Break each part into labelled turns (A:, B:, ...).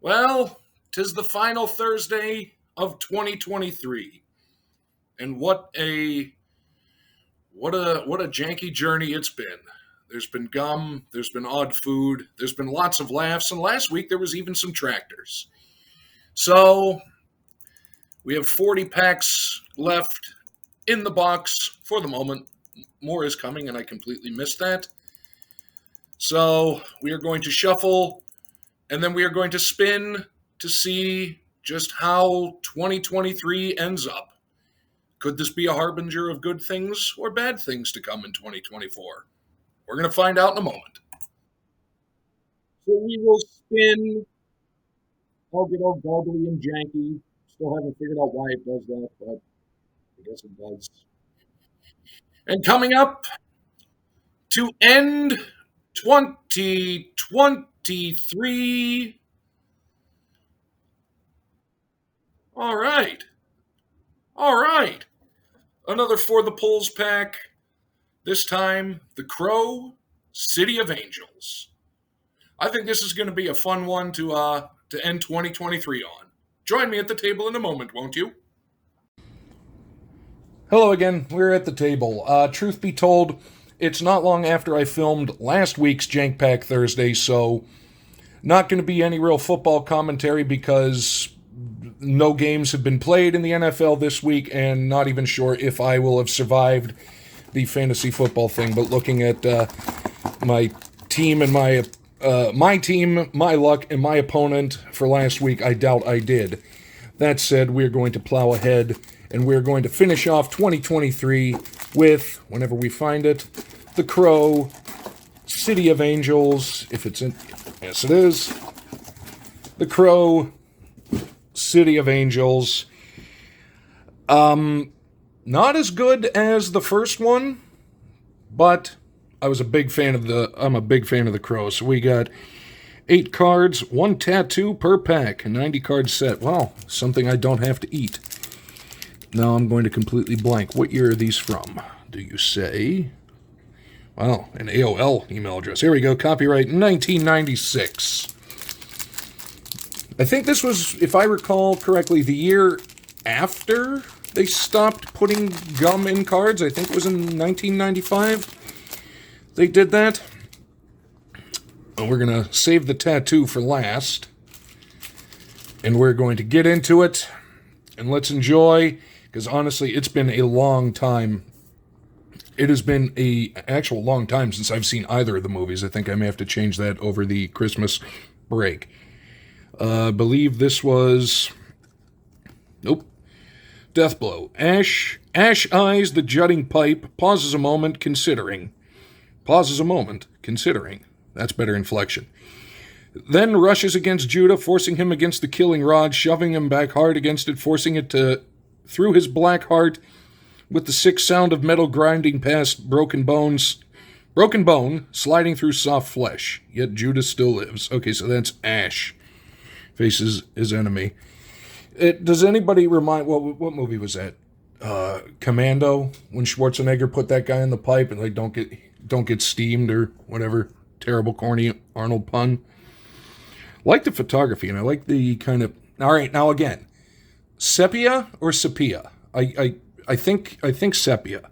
A: Well, 'tis the final Thursday of 2023, and what a janky journey it's been. There's been gum, there's been odd food, there's been lots of laughs, and last week there was even some tractors. So we have 40 packs left in the box for the moment. More is coming, and I completely missed that. So we are going to shuffle, and then we are going to spin to see just how 2023 ends up. Could this be a harbinger of good things or bad things to come in 2024? We're going to find out in a moment. So we will spin. I'll get all garbly and janky. Still haven't figured out why it does that, but I guess it does. And coming up to end 2023. All right. All right. Another For the Polls pack. This time, The Crow, City of Angels. I think this is going to be a fun one to end 2023 on. Join me at the table in a moment, won't you? Hello again. We're at the table. Truth be told, it's not long after I filmed last week's Jank Pack Thursday, so not going to be any real football commentary because no games have been played in the NFL this week, and not even sure if I will have survived the fantasy football thing. But looking at my team and my luck, and my opponent for last week, I doubt I did. That said, we're going to plow ahead, and we're going to finish off 2023 with, whenever we find it, The Crow, City of Angels, if it's in... Yes, it is. The Crow, City of Angels. Not as good as the first one, but I'm a big fan of the Crow. So we got 8 cards, 1 tattoo per pack, a 90 card set. Wow, something I don't have to eat. Now I'm going to completely blank. What year are these from? Do you say? Wow, an AOL email address. Here we go. Copyright 1996. I think this was, if I recall correctly, the year after they stopped putting gum in cards. I think it was in 1995 they did that. We're going to save the tattoo for last. And we're going to get into it. And let's enjoy, because honestly, it's been a long time. It has been a actual long time since I've seen either of the movies. I think I may have to change that over the Christmas break. I believe this was... Nope. Death Blow. Ash eyes the jutting pipe, pauses a moment, considering. That's better inflection. Then rushes against Judah, forcing him against the killing rod, shoving him back hard against it, forcing it through his black heart, with the sick sound of metal grinding past broken bone, sliding through soft flesh. Yet Judah still lives. Okay, so that's Ash faces his enemy. Does anybody remind... What movie was that? Commando, when Schwarzenegger put that guy in the pipe and don't get steamed or whatever. Terrible, corny Arnold pun. Like the photography, and I like the kind of... All right, now again. Sepia or sepia? I think sepia.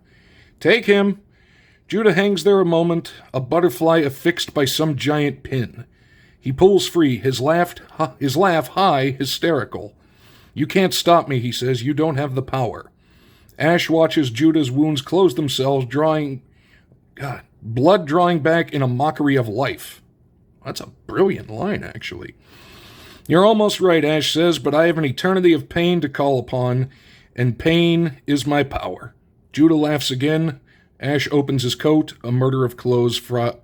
A: Take him. Judah hangs there a moment, a butterfly affixed by some giant pin. He pulls free, his laugh high, hysterical. You can't stop me, he says. You don't have the power. Ash watches Judah's wounds close themselves, blood drawing back in a mockery of life. That's a brilliant line, actually. You're almost right, Ash says, but I have an eternity of pain to call upon, and pain is my power. Judah laughs again. Ash opens his coat. A murder of crows fly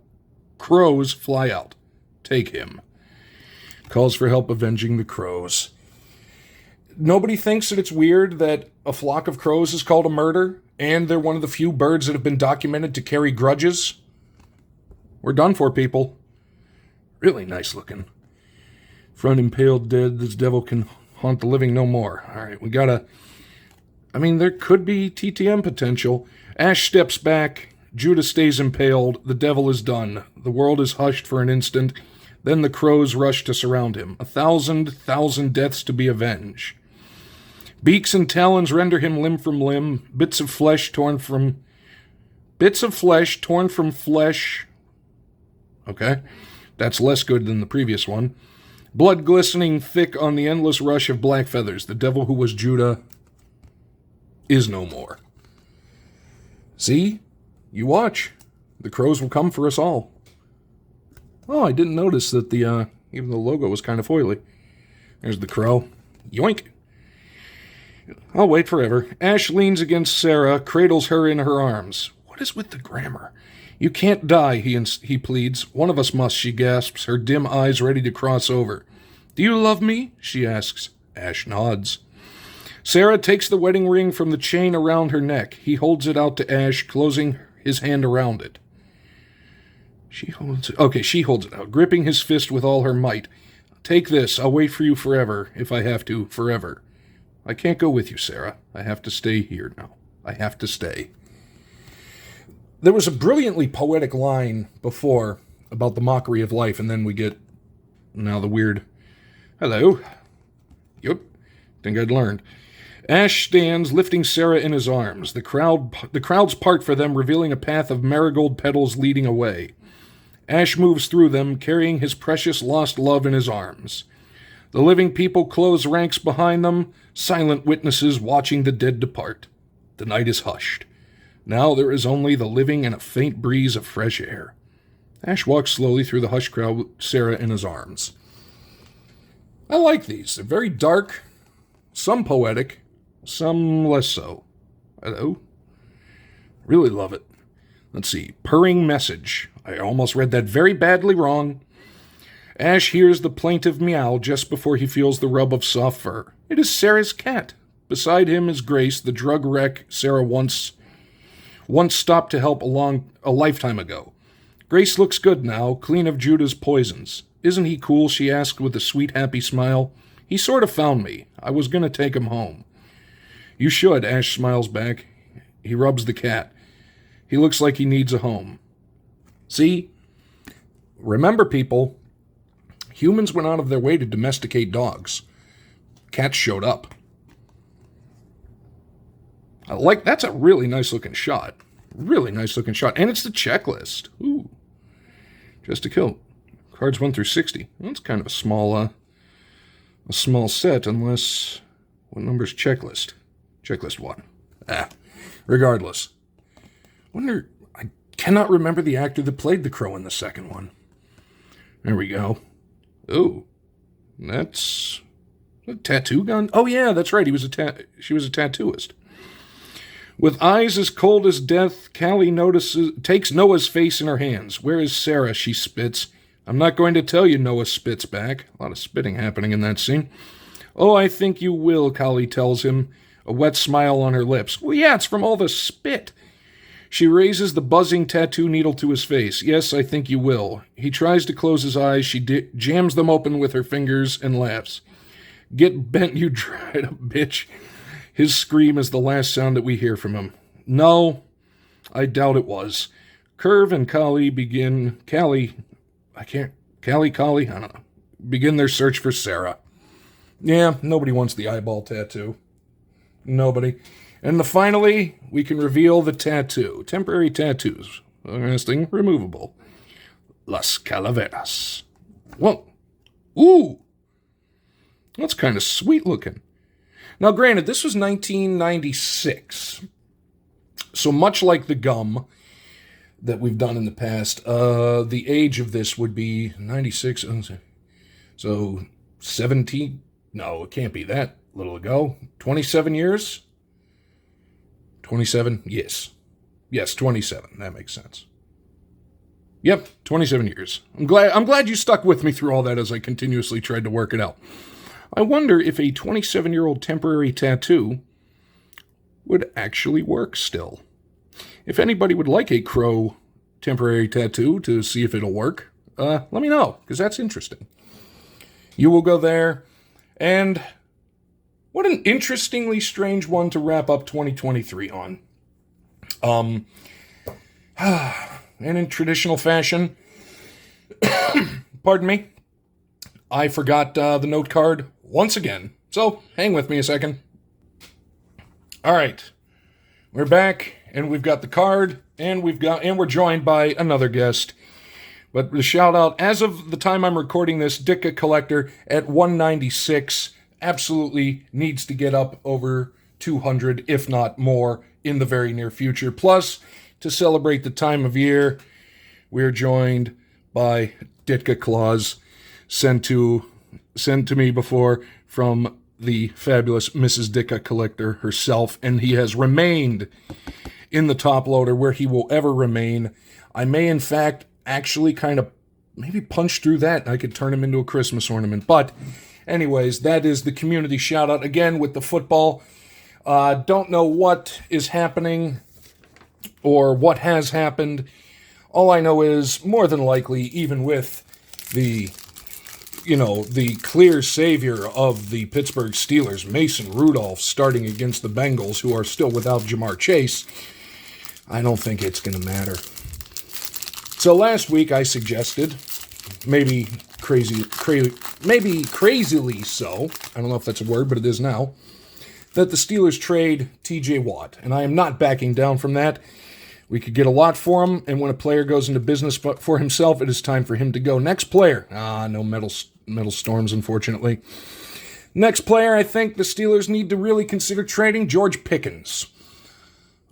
A: out. Take him. Calls for help avenging the crows. Nobody thinks that it's weird that a flock of crows is called a murder, and they're one of the few birds that have been documented to carry grudges. We're done for, people. Really nice looking. Front impaled dead, this devil can haunt the living no more. All right, we gotta... there could be TTM potential. Ash steps back. Judah stays impaled. The devil is done. The world is hushed for an instant. Then the crows rush to surround him. 1,000 deaths to be avenged. Beaks and talons render him limb from limb. Bits of flesh torn from flesh. Okay, that's less good than the previous one. Blood glistening thick on the endless rush of black feathers. The devil who was Judah is no more. See? You watch. The crows will come for us all. Oh, I didn't notice that even the logo was kind of foily. There's the crow. Yoink. I'll wait forever. Ash leans against Sarah, cradles her in her arms. What is with the grammar? You can't die, he pleads. One of us must, she gasps, her dim eyes ready to cross over. Do you love me? She asks. Ash nods. Sarah takes the wedding ring from the chain around her neck. He holds it out to Ash, closing his hand around it. She holds it out, gripping his fist with all her might. Take this. I'll wait for you forever, if I have to, forever. I can't go with you, Sarah. I have to stay here now. I have to stay. There was a brilliantly poetic line before about the mockery of life, and then we get now the weird, hello. Yup. Think I'd learned. Ash stands, lifting Sarah in his arms. The crowds part for them, revealing a path of marigold petals leading away. Ash moves through them, carrying his precious lost love in his arms. The living people close ranks behind them, silent witnesses watching the dead depart. The night is hushed. Now there is only the living and a faint breeze of fresh air. Ash walks slowly through the hushed crowd with Sarah in his arms. I like these. They're very dark, some poetic, some less so. Hello? Really love it. Let's see. Purring message. I almost read that very badly wrong. Ash hears the plaintive meow just before he feels the rub of soft fur. It is Sarah's cat. Beside him is Grace, the drug wreck Sarah once stopped to help a lifetime ago. Grace looks good now, clean of Judah's poisons. Isn't he cool, she asked with a sweet, happy smile. He sort of found me. I was going to take him home. You should, Ash smiles back. He rubs the cat. He looks like he needs a home. See? Remember, people, humans went out of their way to domesticate dogs. Cats showed up. That's a really nice looking shot. Really nice looking shot. And it's the checklist. Ooh. Just to kill. Cards 1 through 60. That's kind of a small set, unless... What number's checklist? Checklist 1. Regardless. I cannot remember the actor that played the crow in the second one. There we go. Oh. That's... a tattoo gun? Oh yeah, that's right. She was a tattooist. With eyes as cold as death, Callie takes Noah's face in her hands. Where is Sarah? She spits. I'm not going to tell you, Noah spits back. A lot of spitting happening in that scene. Oh, I think you will, Callie tells him, a wet smile on her lips. Well, yeah, it's from all the spit. She raises the buzzing tattoo needle to his face. Yes, I think you will. He tries to close his eyes. She jams them open with her fingers and laughs. Get bent, you dried up bitch. His scream is the last sound that we hear from him. No, I doubt it was. Curve and Callie begin their search for Sarah. Yeah, nobody wants the eyeball tattoo. Nobody. And finally, we can reveal the tattoo. Temporary tattoos. Interesting. Removable. Las Calaveras. Whoa. Ooh. That's kind of sweet looking. Now, granted, this was 1996. So much like the gum that we've done in the past, the age of this would be 96. So 17. No, it can't be that little ago. 27 years? 27? Yes. Yes, 27. That makes sense. Yep, 27 years. I'm glad you stuck with me through all that as I continuously tried to work it out. I wonder if a 27-year-old temporary tattoo would actually work still. If anybody would like a crow temporary tattoo to see if it'll work, let me know, because that's interesting. You will go there, and what an interestingly strange one to wrap up 2023 on. And in traditional fashion, pardon me, I forgot the note card once again. So hang with me a second. All right. We're back, and we've got the card, and we're joined by another guest. But the shout out, as of the time I'm recording this, Jank Collector at 196 absolutely needs to get up over 200, if not more, in the very near future. Plus, to celebrate the time of year, we're joined by Ditka Claus, sent to me before from the fabulous Mrs. Jank Collector herself, and he has remained in the top loader where he will ever remain. I may, in fact, actually kind of maybe punch through that. I could turn him into a Christmas ornament. But anyways, that is the community shout out again with the football. Don't know what is happening or what has happened. All I know is more than likely, even with the clear savior of the Pittsburgh Steelers, Mason Rudolph, starting against the Bengals, who are still without Jamar Chase, I don't think it's going to matter. So last week I suggested, maybe crazily so, I don't know if that's a word, but it is now, that the Steelers trade T.J. Watt. And I am not backing down from that. We could get a lot for him, and when a player goes into business for himself, it is time for him to go. Next player. No metal storms, unfortunately. Next player, I think the Steelers need to really consider trading George Pickens.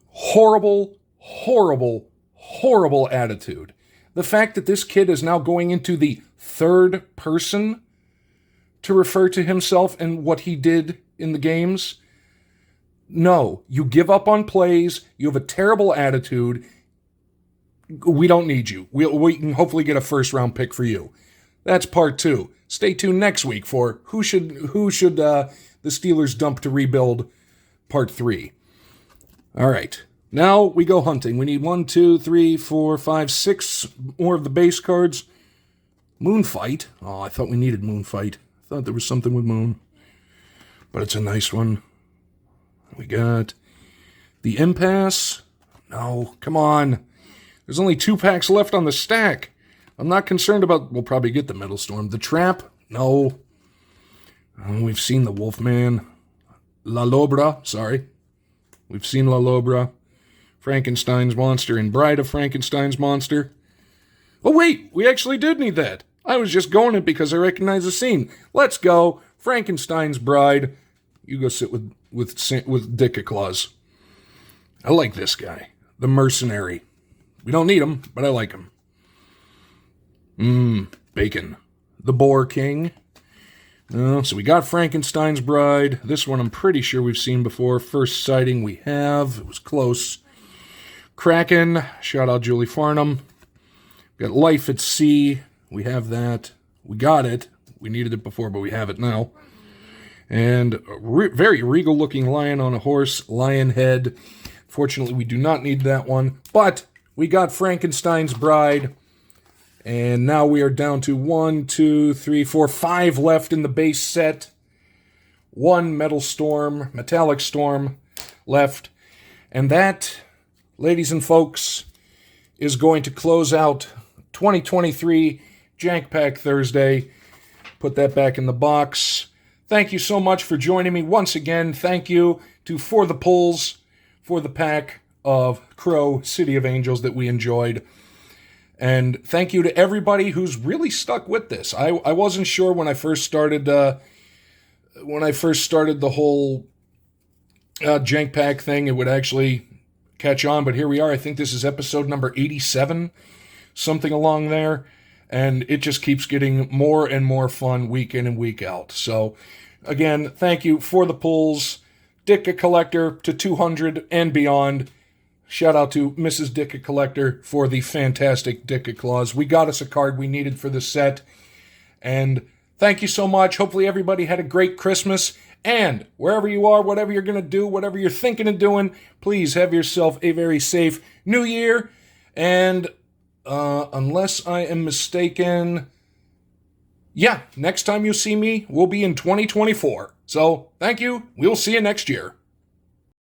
A: Horrible, horrible, horrible attitude. The fact that this kid is now going into the third person to refer to himself and what he did in the games. No, you give up on plays. You have a terrible attitude. We don't need you. We can hopefully get a first-round pick for you. That's part 2. Stay tuned next week for who should the Steelers dump to rebuild part 3. All right. Now we go hunting. We need 1, 2, 3, 4, 5, 6 more of the base cards. Moonfight. Oh, I thought we needed Moonfight. I thought there was something with Moon. But it's a nice one. We got the Impasse. No, come on. There's only 2 packs left on the stack. I'm not concerned about... We'll probably get the Metal Storm. The Trap. No. Oh, we've seen the Wolfman. La Lobra. Sorry. We've seen La Lobra. Frankenstein's Monster and Bride of Frankenstein's Monster. Oh, wait. We actually did need that. I was just going it because I recognize the scene. Let's go. Frankenstein's Bride. You go sit with Jank Claus. I like this guy. The Mercenary. We don't need him, but I like him. Bacon. The Boar King. So we got Frankenstein's Bride. This one I'm pretty sure we've seen before. First sighting we have. It was close. Kraken. Shout out Julie Farnham. We got Life at Sea. We have that. We got it. We needed it before, but we have it now. And a very regal-looking lion on a horse, lion head. Fortunately, we do not need that one. But we got Frankenstein's Bride. And now we are down to 1, 2, 3, 4, 5 left in the base set. 1 Metallic Storm left. And that, ladies and folks, is going to close out 2023 Jank Pack Thursday. Put that back in the box. Thank you so much for joining me once again. Thank you to For the Pulls for the pack of Crow City of Angels that we enjoyed. And thank you to everybody who's really stuck with this. I wasn't sure when I first started the whole Jank Pack thing it would actually catch on, but here we are. I think this is episode number 87, something along there. And it just keeps getting more and more fun week in and week out. So, again, thank you For the Pulls, Jank Collector to 200 and beyond. Shout out to Mrs. Jank Collector for the fantastic Jank Claus. We got us a card we needed for the set. And thank you so much. Hopefully everybody had a great Christmas. And wherever you are, whatever you're going to do, whatever you're thinking of doing, please have yourself a very safe New Year. And unless I am mistaken, next time you see me will be in 2024. So, thank you. We'll see you next year.